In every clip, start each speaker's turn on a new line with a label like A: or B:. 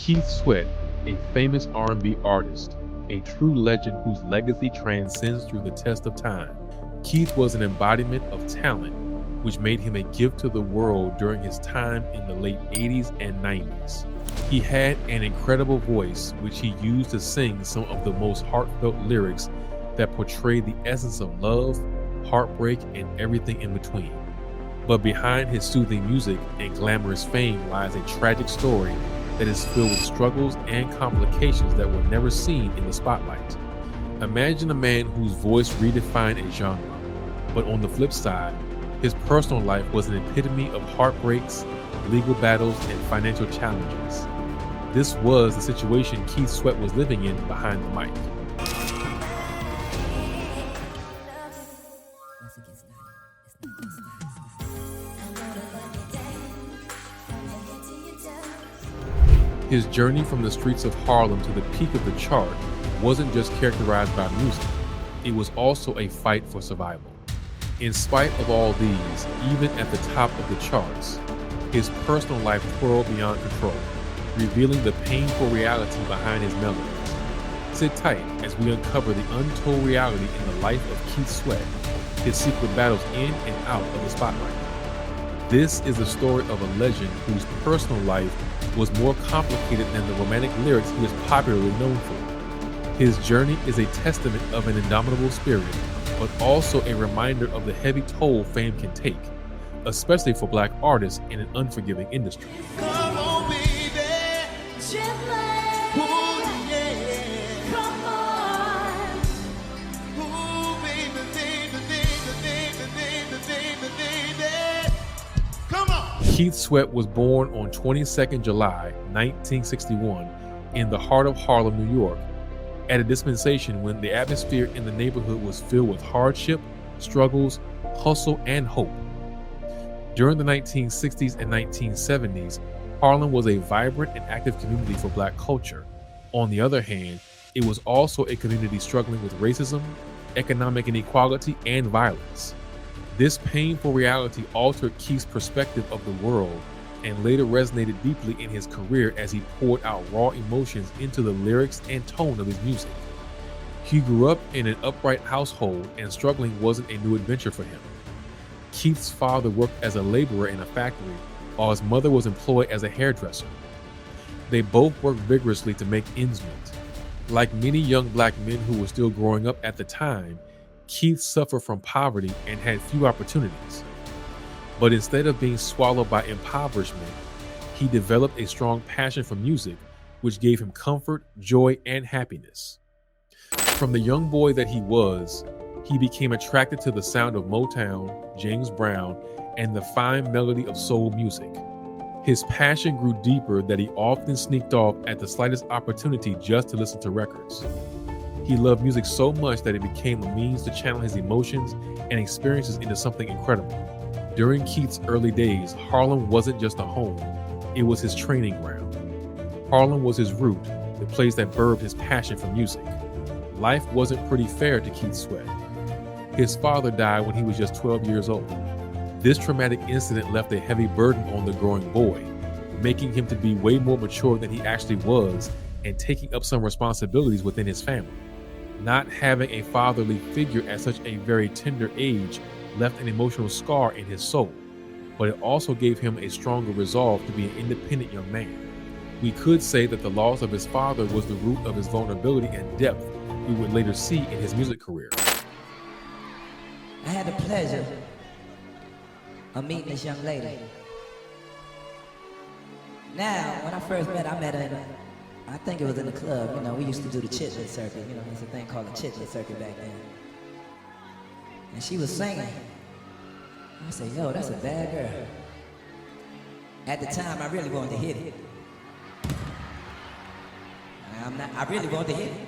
A: Keith Sweat, a famous R&B artist, a true legend whose legacy transcends through the test of time. Keith was an embodiment of talent, which made him a gift to the world during his time in the late 80s and 90s. He had an incredible voice, which he used to sing some of the most heartfelt lyrics that portrayed the essence of love, heartbreak, and everything in between. But behind his soothing music and glamorous fame lies a tragic story that is filled with struggles and complications that were never seen in the spotlight. Imagine a man whose voice redefined a genre, but on the flip side, his personal life was an epitome of heartbreaks, legal battles, and financial challenges. This was the situation Keith Sweat was living in behind the mic. His journey from the streets of Harlem to the peak of the chart wasn't just characterized by music, it was also a fight for survival. In spite of all these, even at the top of the charts, his personal life twirled beyond control, revealing the painful reality behind his melodies. Sit tight as we uncover the untold reality in the life of Keith Sweat, his secret battles in and out of the spotlight. This is the story of a legend whose personal life was more complicated than the romantic lyrics he is popularly known for. His journey is a testament of an indomitable spirit, but also a reminder of the heavy toll fame can take, especially for Black artists in an unforgiving industry.
B: Come on, baby. Ooh, yeah. Come on. Ooh, baby. Come on.
A: Keith Sweat was born on 22nd July 1961 in the heart of Harlem, New York, at a dispensation when the atmosphere in the neighborhood was filled with hardship, struggles, hustle, and hope. During the 1960s and 1970s, Harlem was a vibrant and active community for Black culture. On the other hand, it was also a community struggling with racism, economic inequality, and violence. This painful reality altered Keith's perspective of the world and later resonated deeply in his career as he poured out raw emotions into the lyrics and tone of his music. He grew up in an upright household, and struggling wasn't a new adventure for him. Keith's father worked as a laborer in a factory, while his mother was employed as a hairdresser. They both worked vigorously to make ends meet. Like many young Black men who were still growing up at the time, Keith suffered from poverty and had few opportunities. But instead of being swallowed by impoverishment, he developed a strong passion for music, which gave him comfort, joy, and happiness. From the young boy that he was, he became attracted to the sound of Motown, James Brown, and the fine melody of soul music. His passion grew deeper that he often sneaked off at the slightest opportunity just to listen to records. He loved music so much that it became a means to channel his emotions and experiences into something incredible. During Keith's early days, Harlem wasn't just a home, it was his training ground. Harlem was his root, the place that birthed his passion for music. Life wasn't pretty fair to Keith Sweat. His father died when he was just 12 years old. This traumatic incident left a heavy burden on the growing boy, making him to be way more mature than he actually was and taking up some responsibilities within his family. Not having a fatherly figure at such a very tender age left an emotional scar in his soul, but it also gave him a stronger resolve to be an independent young man. We could say that the loss of his father was the root of his vulnerability and depth we would later see in his music career.
C: I had the pleasure of meeting this young lady. Now, when I first met her in I think it was in the club. You know, we used to do the chitlet circuit. You know, there's a thing called the chitlet circuit back then. And she was singing. I said, yo, that's a bad girl. At the time, I really wanted to hit it. I really wanted to hit it.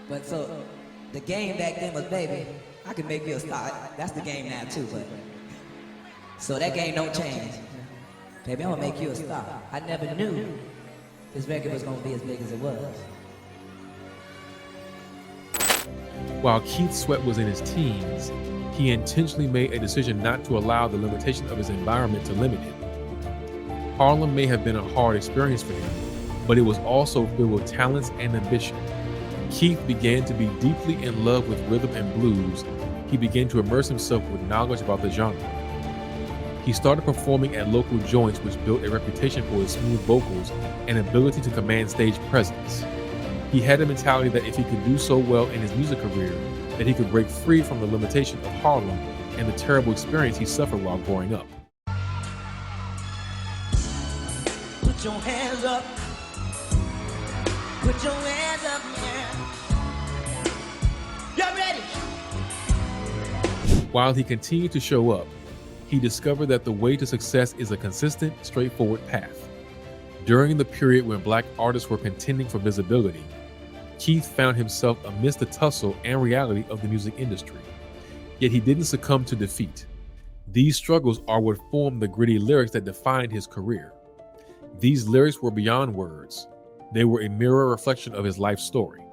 C: But so, the game back then was, baby, I could make you a star. That's the game now too, but. So that game don't change. Baby, I'm gonna make you a star. I never knew this record was gonna be as big as it was.
A: While Keith Sweat was in his teens, he intentionally made a decision not to allow the limitation of his environment to limit him. Harlem may have been a hard experience for him, but it was also filled with talents and ambition. Keith began to be deeply in love with rhythm and blues. He began to immerse himself with knowledge about the genre. He started performing at local joints, which built a reputation for his smooth vocals and ability to command stage presence. He had a mentality that if he could do so well in his music career, that he could break free from the limitation of Harlem and the terrible experience he suffered while growing up.
B: Put your hands up. Put your hands up, man. Y'all ready?
A: While he continued to show up, he discovered that the way to success is a consistent, straightforward path. During the period when Black artists were contending for visibility, Keith found himself amidst the tussle and reality of the music industry. Yet he didn't succumb to defeat. These struggles are what formed the gritty lyrics that defined his career. These lyrics were beyond words. They were a mirror reflection of his life story.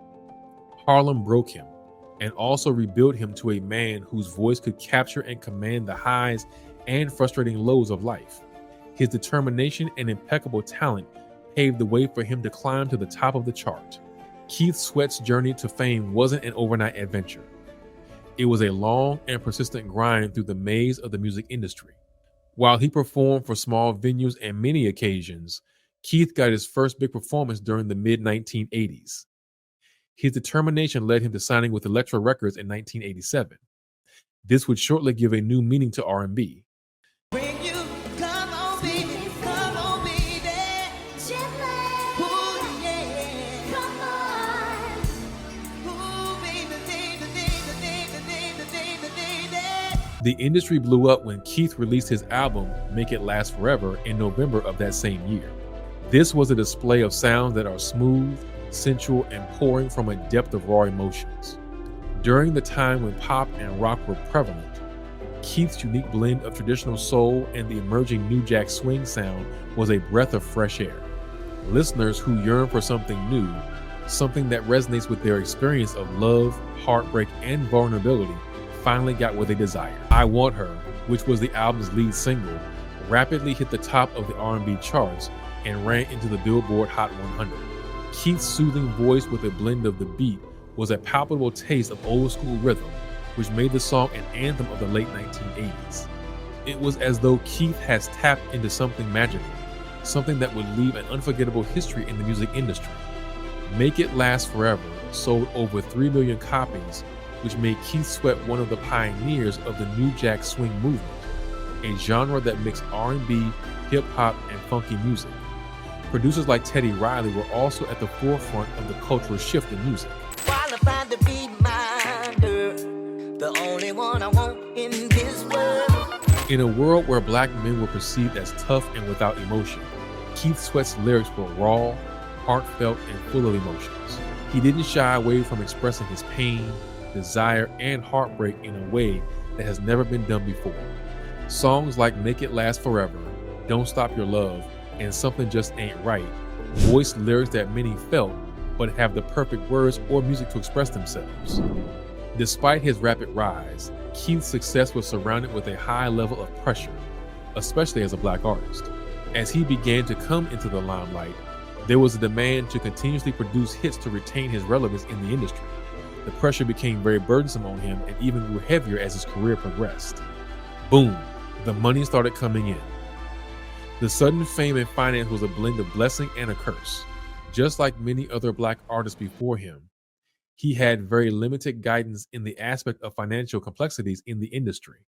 A: Harlem broke him and also rebuilt him to a man whose voice could capture and command the highs and frustrating lows of life. His determination and impeccable talent paved the way for him to climb to the top of the chart. Keith Sweat's journey to fame wasn't an overnight adventure. It was a long and persistent grind through the maze of the music industry. While he performed for small venues and many occasions, Keith got his first big performance during the mid-1980s. His determination led him to signing with Elektra Records in 1987. This would shortly give a new meaning to R&B.
B: Bring you, come on, baby, come on, baby. Ooh, yeah. Come on. Ooh, baby, baby, baby, baby, baby, baby, baby.
A: The industry blew up when Keith released his album, Make It Last Forever, in November of that same year. This was a display of sounds that are smooth, sensual, and pouring from a depth of raw emotions. During the time when pop and rock were prevalent, Keith's unique blend of traditional soul and the emerging New Jack Swing sound was a breath of fresh air. Listeners who yearn for something new, something that resonates with their experience of love, heartbreak, and vulnerability, finally got what they desired. I Want Her, which was the album's lead single, rapidly hit the top of the R&B charts and ran into the Billboard Hot 100. Keith's soothing voice with a blend of the beat was a palpable taste of old school rhythm, which made the song an anthem of the late 1980s. It was as though Keith has tapped into something magical, something that would leave an unforgettable history in the music industry. Make It Last Forever sold over 3 million copies, which made Keith Sweat one of the pioneers of the New Jack Swing movement, a genre that mixed R&B, hip-hop, and funky music. Producers like Teddy Riley were also at the forefront of the cultural shift in music.
B: Qualified to be my girl, the only one I want in this world.
A: In a world where Black men were perceived as tough and without emotion, Keith Sweat's lyrics were raw, heartfelt, and full of emotions. He didn't shy away from expressing his pain, desire, and heartbreak in a way that has never been done before. Songs like Make It Last Forever, Don't Stop Your Love, and Something Just Ain't Right voice lyrics that many felt but have the perfect words or music to express themselves. Despite his rapid rise, Keith's success was surrounded with a high level of pressure, especially as a Black artist. As he began to come into the limelight, there was a demand to continuously produce hits to retain his relevance in the industry. The pressure became very burdensome on him and even grew heavier as his career progressed. Boom, the money started coming in. The sudden fame and finance was a blend of blessing and a curse. Just like many other Black artists before him, he had very limited guidance in the aspect of financial complexities in the industry.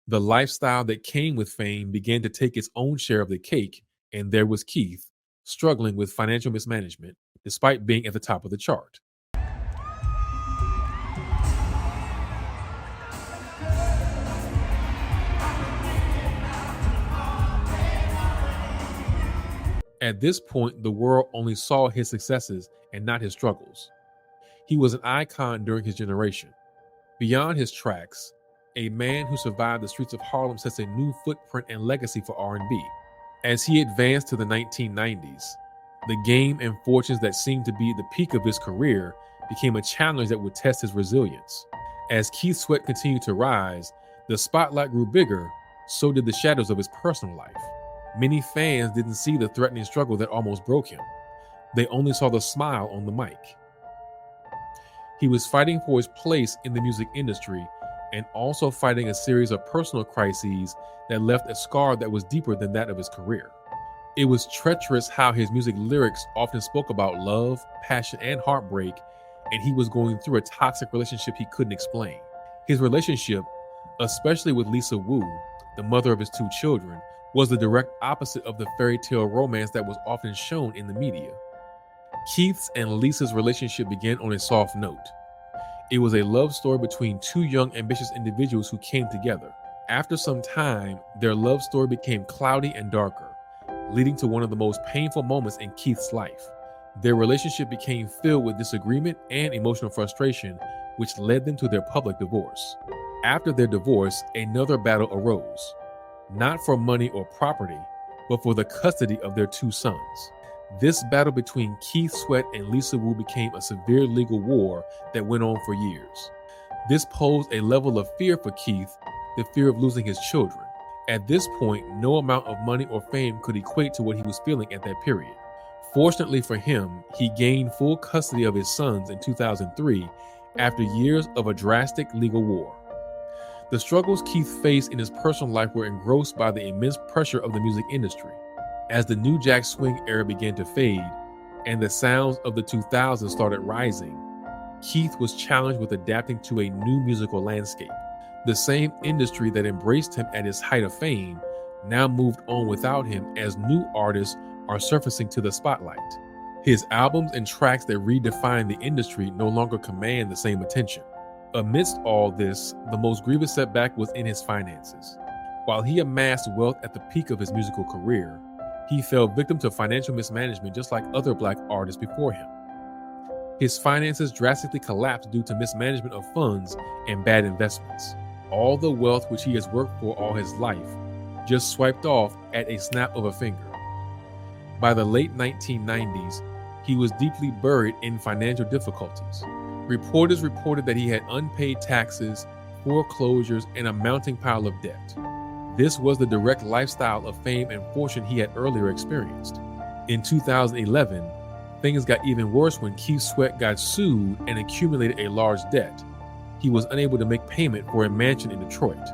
A: The lifestyle that came with fame began to take its own share of the cake, and there was Keith, struggling with financial mismanagement, despite being at the top of the chart. At this point, the world only saw his successes and not his struggles. He was an icon during his generation. Beyond his tracks, a man who survived the streets of Harlem sets a new footprint and legacy for R&B. As he advanced to the 1990s, the game and fortunes that seemed to be the peak of his career became a challenge that would test his resilience. As Keith Sweat continued to rise, the spotlight grew bigger, so did the shadows of his personal life. Many fans didn't see the threatening struggle that almost broke him. They only saw the smile on the mic. He was fighting for his place in the music industry and also fighting a series of personal crises that left a scar that was deeper than that of his career. It was treacherous how his music lyrics often spoke about love, passion, and heartbreak, and he was going through a toxic relationship he couldn't explain. His relationship, especially with Lisa Wu, the mother of his 2 children, was the direct opposite of the fairy tale romance that was often shown in the media. Keith's and Lisa's relationship began on a soft note. It was a love story between 2 young, ambitious individuals who came together. After some time, their love story became cloudy and darker, leading to one of the most painful moments in Keith's life. Their relationship became filled with disagreement and emotional frustration, which led them to their public divorce. After their divorce, another battle arose, not for money or property, but for the custody of their 2 sons. This battle between Keith Sweat and Lisa Wu became a severe legal war that went on for years. This posed a level of fear for Keith, the fear of losing his children. At this point, no amount of money or fame could equate to what he was feeling at that period. Fortunately for him, he gained full custody of his sons in 2003 after years of a drastic legal war. The struggles Keith faced in his personal life were engrossed by the immense pressure of the music industry. As the New Jack Swing era began to fade and the sounds of the 2000s started rising, Keith was challenged with adapting to a new musical landscape. The same industry that embraced him at his height of fame now moved on without him as new artists are surfacing to the spotlight. His albums and tracks that redefined the industry no longer command the same attention. Amidst all this, the most grievous setback was in his finances. While he amassed wealth at the peak of his musical career, he fell victim to financial mismanagement just like other Black artists before him. His finances drastically collapsed due to mismanagement of funds and bad investments. All the wealth which he has worked for all his life just swiped off at a snap of a finger. By the late 1990s, he was deeply buried in financial difficulties. Reporters reported that he had unpaid taxes, foreclosures, and a mounting pile of debt. This was the direct lifestyle of fame and fortune he had earlier experienced. In 2011, things got even worse when Keith Sweat got sued and accumulated a large debt. He was unable to make payment for a mansion in Detroit.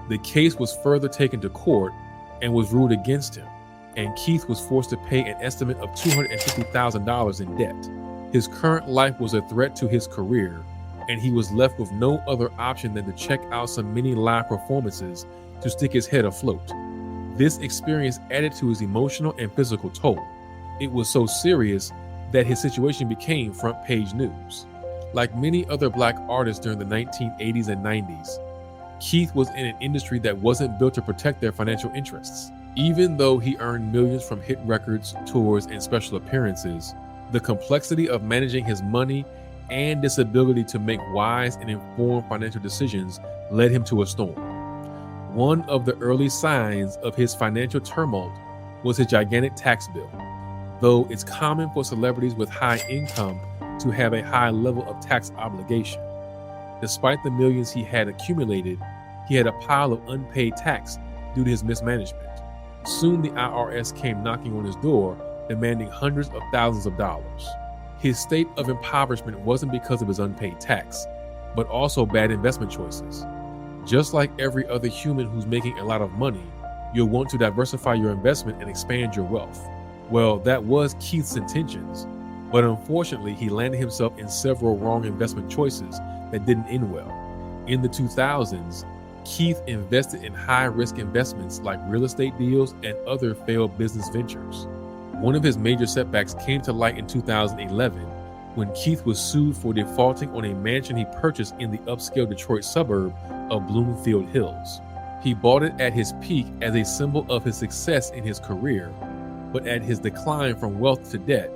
A: The case was further taken to court and was ruled against him, and Keith was forced to pay an estimate of $250,000 in debt. His current life was a threat to his career, and he was left with no other option than to check out some mini live performances to stick his head afloat. This experience added to his emotional and physical toll. It was so serious that his situation became front page news. Like many other Black artists during the 1980s and 90s, Keith was in an industry that wasn't built to protect their financial interests. Even though he earned millions from hit records, tours, and special appearances, the complexity of managing his money and this ability to make wise and informed financial decisions led him to a storm. One of the early signs of his financial turmoil was his gigantic tax bill. Though it's common for celebrities with high income to have a high level of tax obligation, despite the millions he had accumulated, he had a pile of unpaid tax due to his mismanagement. Soon the IRS came knocking on his door, demanding hundreds of thousands of dollars. His state of impoverishment wasn't because of his unpaid tax, but also bad investment choices. Just like every other human who's making a lot of money, you'll want to diversify your investment and expand your wealth. Well, that was Keith's intentions, but unfortunately, he landed himself in several wrong investment choices that didn't end well. In the 2000s, Keith invested in high-risk investments like real estate deals and other failed business ventures. One of his major setbacks came to light in 2011 when Keith was sued for defaulting on a mansion he purchased in the upscale Detroit suburb of Bloomfield Hills. He bought it at his peak as a symbol of his success in his career, but at his decline from wealth to debt,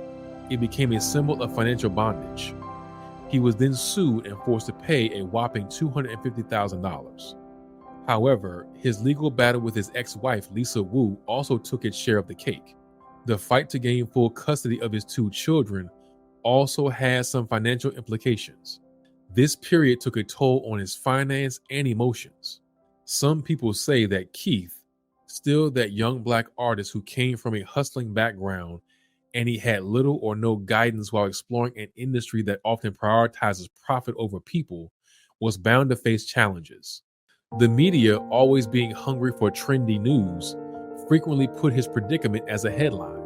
A: it became a symbol of financial bondage. He was then sued and forced to pay a whopping $250,000. However, his legal battle with his ex-wife, Lisa Wu, also took its share of the cake. The fight to gain full custody of his 2 children also had some financial implications. This period took a toll on his finance and emotions. Some people say that Keith, Still, that young Black artist who came from a hustling background and he had little or no guidance while exploring an industry that often prioritizes profit over people was bound to face challenges. The media, always being hungry for trendy news, frequently put his predicament as a headline.